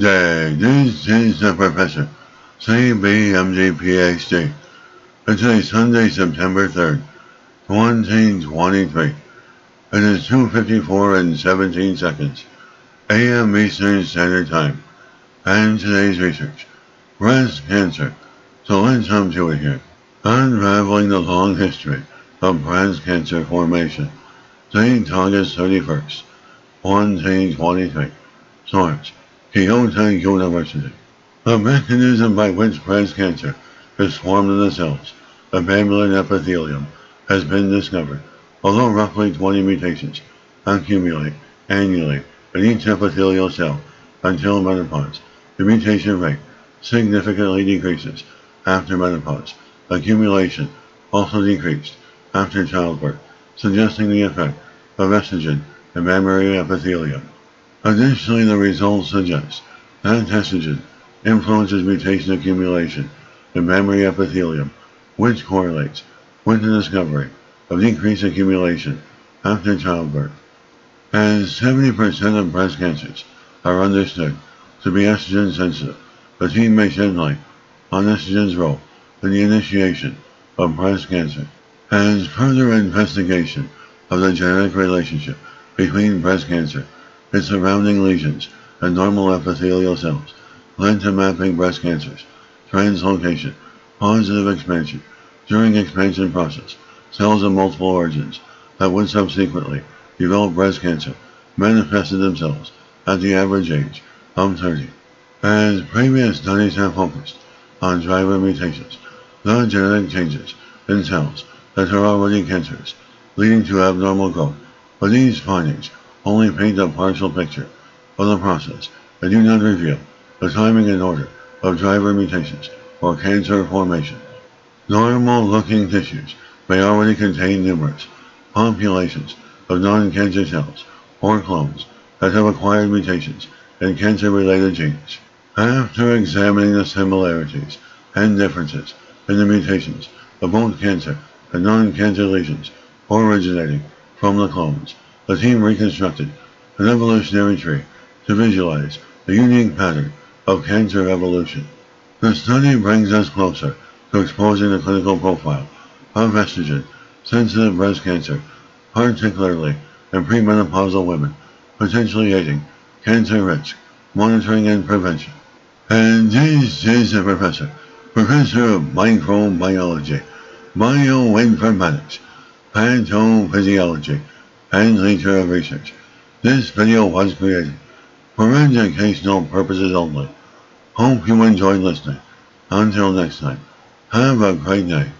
day. This is the Professor, CBMG PhD. It's Sunday, September 3rd, 2023. It is 2:54 and 17 seconds, a.m. Eastern Standard Time. And today's research, breast cancer. So let's jump to it here. Unraveling the long history of breast cancer formation. Date August 31st, 2023. Source, Kyoto University. The mechanism by which breast cancer is formed in the cells of mammalian epithelium has been discovered, although roughly 20 mutations accumulate annually in each epithelial cell until menopause. The mutation rate significantly decreases after menopause. Accumulation also decreased after childbirth, suggesting the effect of estrogen in mammary epithelium. Additionally, the results suggest that estrogen influences mutation accumulation in mammary epithelium, which correlates with the discovery of decreased accumulation after childbirth. As 70% of breast cancers are understood to be estrogen sensitive, the team may shed light on estrogen's role in the initiation of breast cancer. As further investigation of the genetic relationship between breast cancer, its surrounding lesions, and normal epithelial cells led to mapping breast cancer's translocation, positive expansion. During expansion process, cells of multiple origins that would subsequently develop breast cancer manifested themselves at the average age of 30. As previous studies have focused on driver mutations, the genetic changes in cells that are already cancerous, leading to abnormal growth, but these findings only paint a partial picture of the process and do not reveal the timing and order of driver mutations or cancer formation. Normal-looking tissues may already contain numerous populations of non-cancer cells or clones that have acquired mutations in cancer-related genes. After examining the similarities and differences in the mutations of both cancer and non-cancer lesions originating from the clones, the team reconstructed an evolutionary tree to visualize the unique pattern of cancer evolution. The study brings us closer to exposing the clinical profile of estrogen-sensitive breast cancer, particularly in premenopausal women, potentially aiding cancer risk monitoring and prevention. And this is the Professor of Microbiology, Bioinformatics, Pathophysiology, and Nature of Research. This video was created for educational purposes only. Hope you enjoyed listening. Until next time, have a great day.